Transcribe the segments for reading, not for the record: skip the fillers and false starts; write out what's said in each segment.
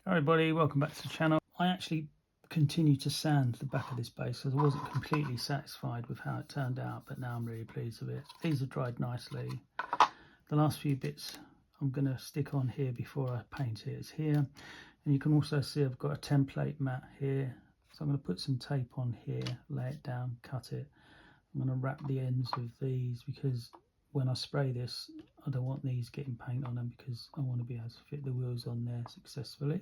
Hi everybody, welcome back to the channel. I actually continue to sand the back of this base because I wasn't completely satisfied with how it turned out, but now I'm really pleased with it. These have dried nicely. The last few bits I'm going to stick on here before I paint it is here, and you can also see I've got a template mat here, so I'm going to put some tape on here, lay it down, cut it. I'm going to wrap the ends of these because when I spray this I don't want these getting paint on them because I want to be able to fit the wheels on there successfully.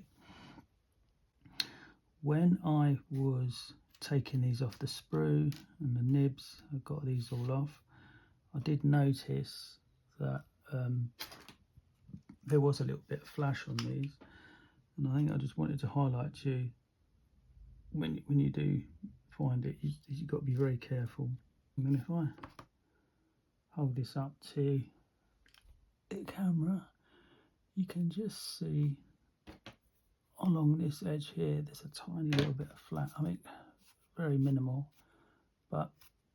When I was taking these off the sprue and the nibs, I got these all off, I did notice that there was a little bit of flash on these, and I think I just wanted to highlight to you when you do find it, you've got to be very careful. And if I hold this up to the camera, you can just see along this edge here there's a tiny little bit of flat. I mean, very minimal, but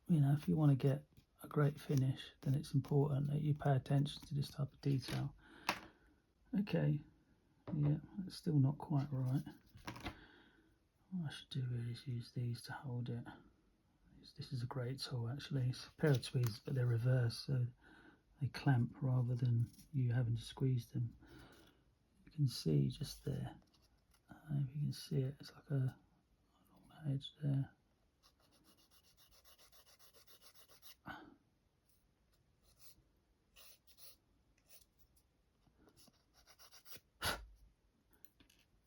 you know, if you want to get a great finish, then it's important that you pay attention to this type of detail. Okay, yeah, that's still not quite right. What I should do is use these to hold it. This is a great tool actually. It's a pair of tweezers, but they're reversed, so they clamp rather than you having to squeeze them. You can see just there, if you can see it, it's like a long edge there.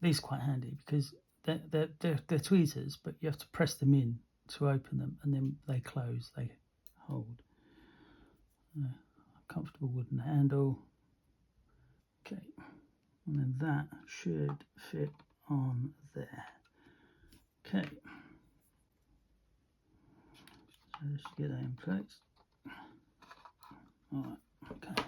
These are quite handy because they're tweezers, but you have to press them in to open them, and then they close, they hold. A comfortable wooden handle. Okay, and then that should fit on there. Okay, so let's get that in place. All right, okay.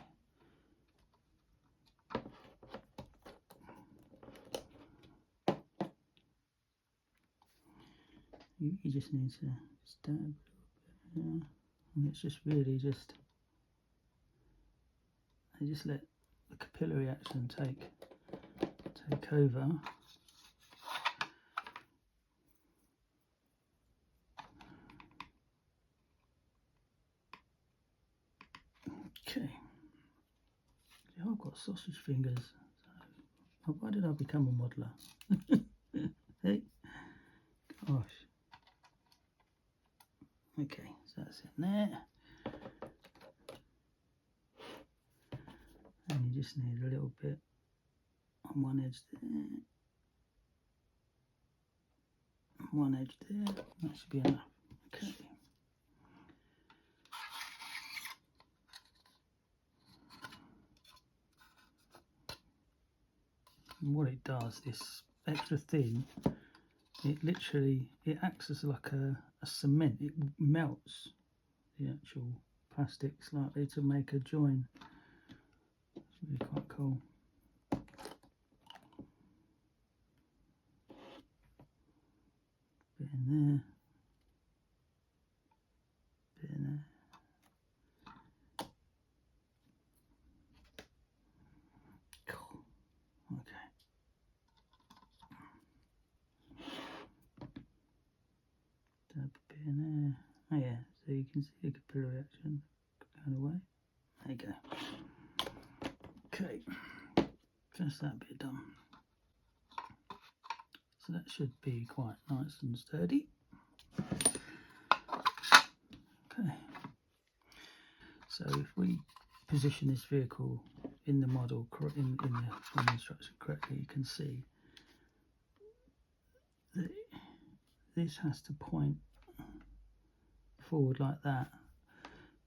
You just need to stab a little bit here, and it's just really just let the capillary action take over. Okay, I've got sausage fingers. So why did I become a modeler? Hey, gosh. Okay, so that's in there. And you just need a little bit on one edge there, one edge there. That should be enough. Okay. And what it does, this extra thin, it acts as like a cement. It melts the actual plastic slightly to make a join. It's really quite cool. Bit in there, bit in there. Cool. Okay. Dab a bit in there. Oh yeah, so you can see the capillary action going away. There you go. Okay, just that bit done. So that should be quite nice and sturdy. Okay, so if we position this vehicle in the model, in the instruction correctly, you can see that this has to point forward like that,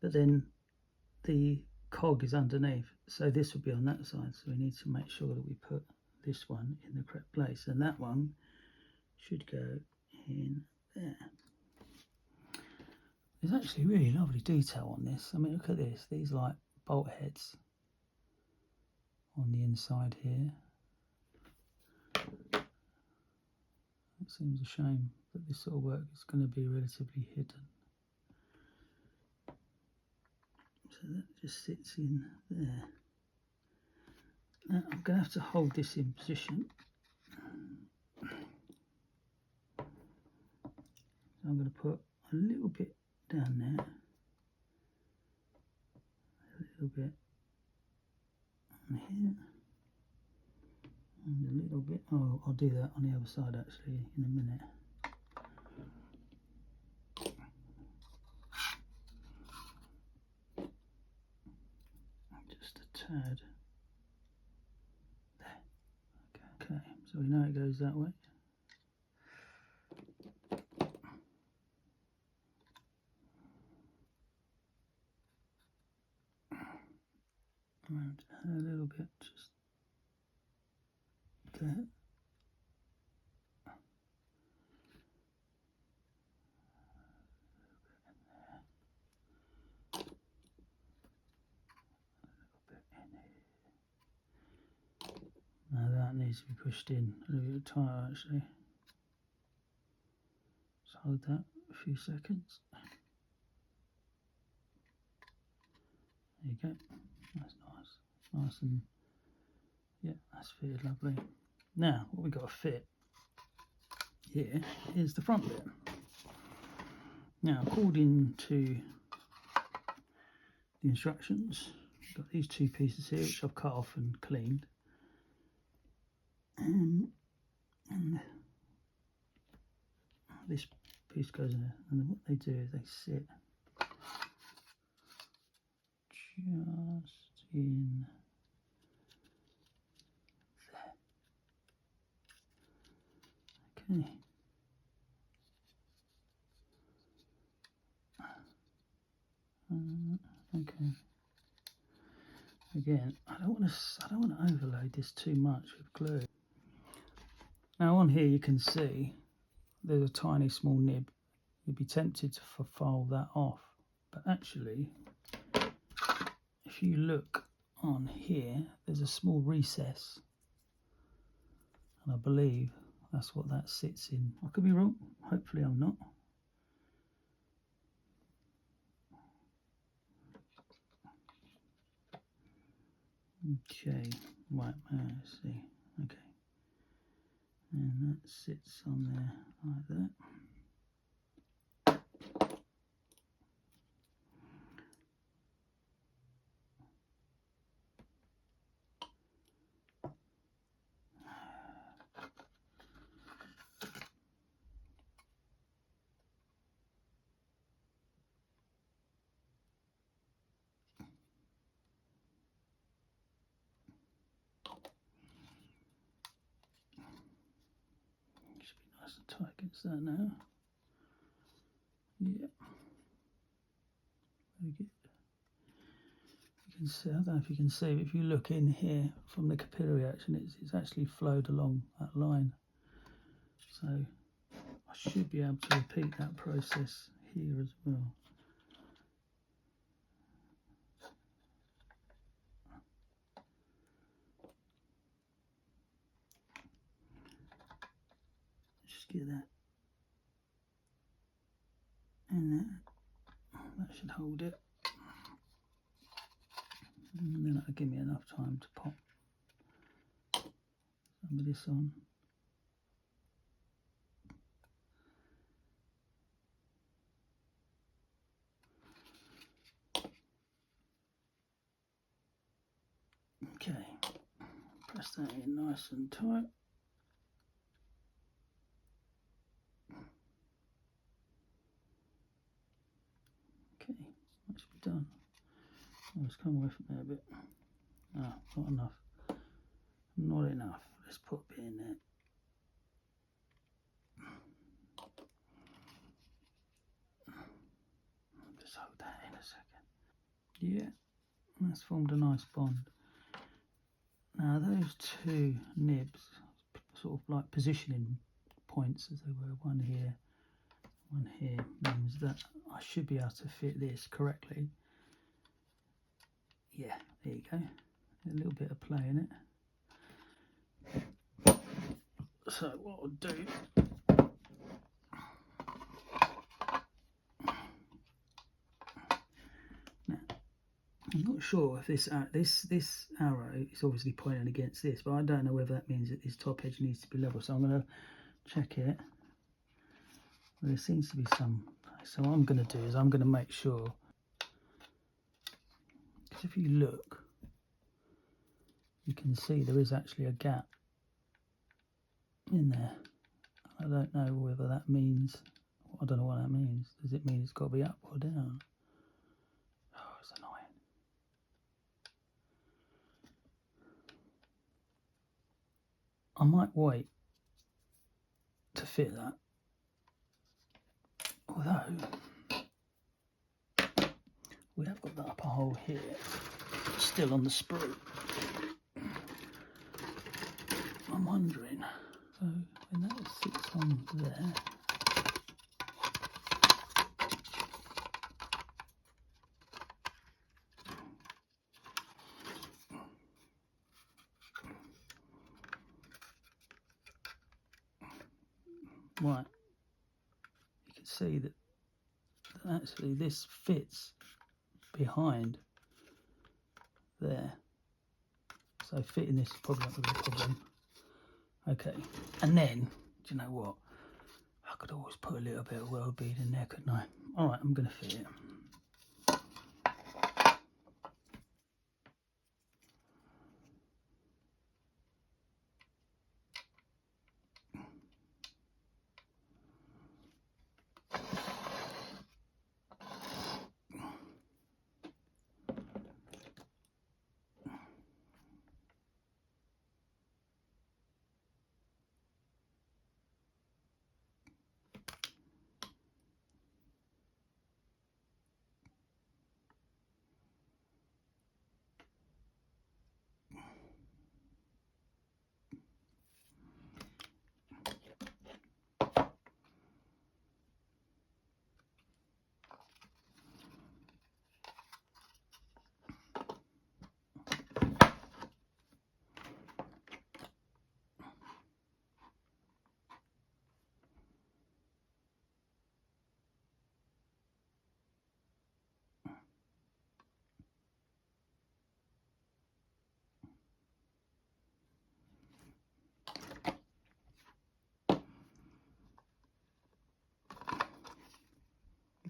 but then the cog is underneath, so this will be on that side, so we need to make sure that we put this one in the correct place, and that one should go in there. There's actually really lovely detail on this. I mean, look at this, these like bolt heads on the inside here. It seems a shame that this sort of work is going to be relatively hidden. So that just sits in there. Now I'm going to have to hold this in position So I'm going to put a little bit down there, a little bit on here, and a little bit. Oh, I'll do that on the other side actually in a minute. Just a tad there. Okay, so we know it goes that way. And a little bit just there. Now that needs to be pushed in a little bit tighter actually. Just hold that a few seconds. There you go. That's nice. Nice and yeah, that's fitted lovely. Now what we've got to fit here is the front bit. Now according to the instructions, I've got these two pieces here which I've cut off and cleaned. And this piece goes in there, and then what they do is they sit just in there. Okay. Okay. Again, I don't want to overload this too much with glue. Now on here you can see there's a tiny small nib. You'd be tempted to file that off, but actually if you look on here there's a small recess, and I believe that's what that sits in. I could be wrong, hopefully I'm not. Okay, right, let's see. Okay, and that sits on there like that. Should be nice and tight against that now. Yeah, very good. You can see, I don't know if you can see, but if you look in here from the capillary action, it's actually flowed along that line. So I should be able to repeat that process here as well. Just get that in there. That should hold it. And then that'll give me enough time to pop some of this on. Okay, press that in nice and tight. Okay, that should be done. Oh, it's come away from there a bit. Ah, not enough. Not enough. Let's put a bit in there. Just hold that in a second. Yeah, that's formed a nice bond. Now those two nibs, sort of like positioning points as they were, one here, means that I should be able to fit this correctly. Yeah, there you go. A little bit of play in it. So what I'll do, now I'm not sure if this arrow is obviously pointing against this, but I don't know whether that means that this top edge needs to be level. So I'm going to check it. There seems to be some. So what I'm going to do is I'm going to make sure, because if you look, you can see there is actually a gap in there. I don't know whether that means, I don't know what that means. Does it mean it's got to be up or down? Oh, it's annoying. I might wait to fit that. Although, we have got that upper hole here, still on the sprue. I'm wondering, so when that sits on there, right, you can see that actually this fits behind there. So fitting this is probably not going to be a problem. Okay, and then, do you know what? I could always put a little bit of world bead in there, couldn't I? All right, I'm going to fit it.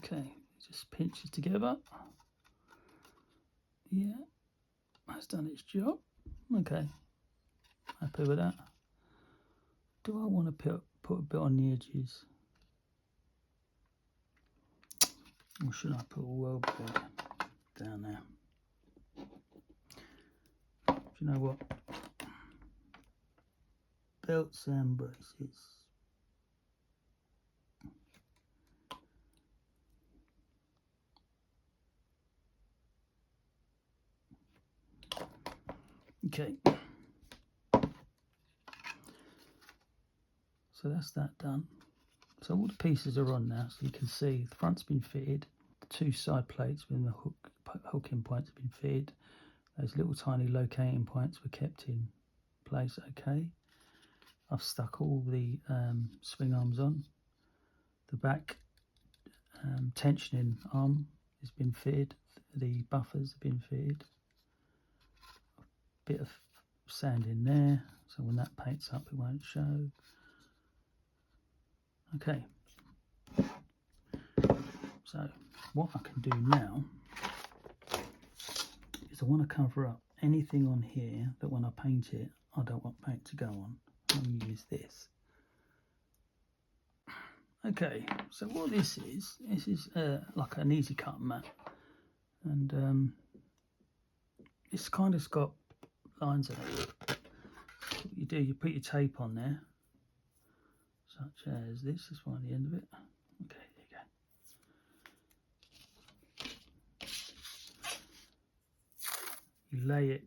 Okay, just pinch it together. Yeah, that's done its job. Okay, happy with that. Do I want to put a bit on the edges? Or should I put a world bead down there? Do you know what? Belts and braces. Okay. So that's that done. So all the pieces are on now, so you can see the front's been fitted, the two side plates with the hooking points have been fitted, those little tiny locating points were kept in place. Okay, I've stuck all the swing arms on. The back tensioning arm has been fitted, the buffers have been fitted, a bit of sand in there, so when that paints up it won't show. Okay, so what I can do now is I want to cover up anything on here that when I paint it, I don't want paint to go on. I'm going to use this. Okay, so what this is like an easy cut mat, and it's kind of got lines in it. So what you do, you put your tape on there, such as this is one at the end of it. Okay, there you go. You lay it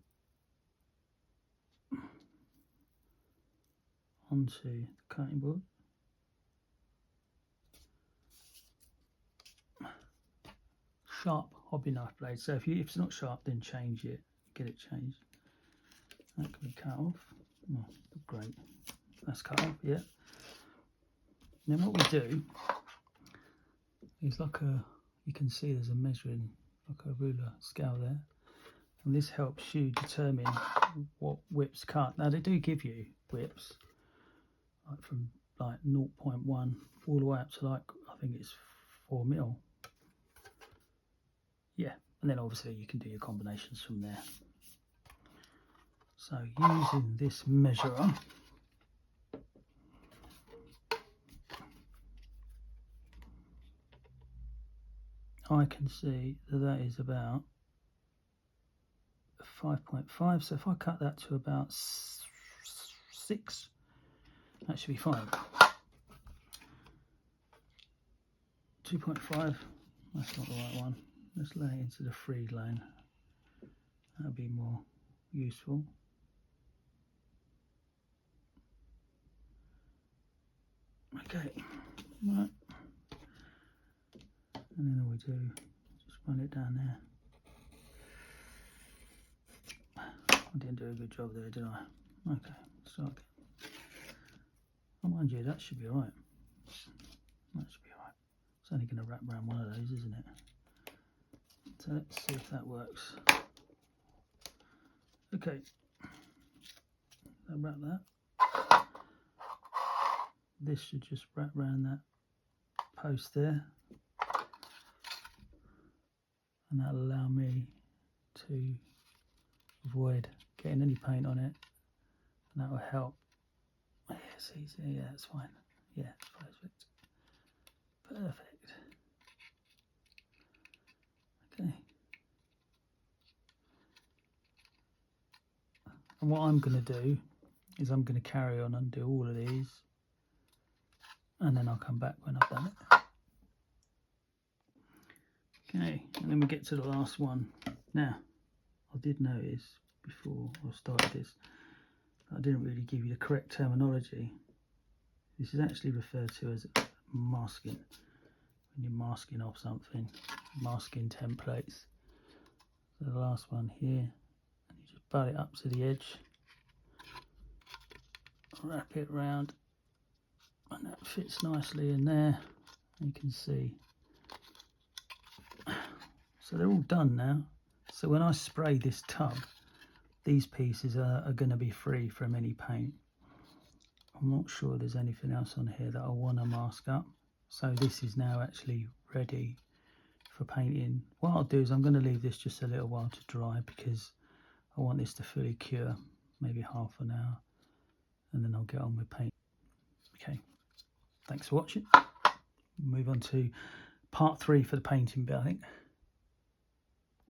onto the cutting board. Sharp hobby knife blade. So if it's not sharp, then change it. Get it changed. That can be cut off. Oh, great. That's cut off. Yeah. And then what we do is like you can see there's a measuring, like a ruler scale there, and this helps you determine what whips cut. Now they do give you whips, like from like 0.1 all the way up to like, I think it's 4 mil. Yeah, and then obviously you can do your combinations from there. So using this measurer, I can see that that is about 5.5. So if I cut that to about 6, that should be fine. 2.5, that's not the right one. Let's lay it into the 3 lane. That'll be more useful. Okay, right. And then all we do, just run it down there. I didn't do a good job there, did I? Okay, start again. Oh, mind you, that should be alright. That should be alright. It's only going to wrap around one of those, isn't it? So let's see if that works. Okay, I'll wrap that. This should just wrap around that post there, and that'll allow me to avoid getting any paint on it, and that will help. Yeah, see, yeah, that's fine. Yeah, it's perfect. Perfect. Okay. And what I'm going to do is I'm going to carry on and do all of these, and then I'll come back when I've done it. Okay, and then we get to the last one. Now, I did notice before I started this, I didn't really give you the correct terminology. This is actually referred to as masking. When you're masking off something, masking templates. So the last one here, and you just butt it up to the edge, wrap it round, and that fits nicely in there. You can see. So they're all done now. So when I spray this tub, these pieces are going to be free from any paint. I'm not sure there's anything else on here that I want to mask up. So this is now actually ready for painting. What I'll do is I'm going to leave this just a little while to dry, because I want this to fully cure, maybe half an hour, and then I'll get on with paint. Okay, thanks for watching. Move on to part 3 for the painting bit, I think.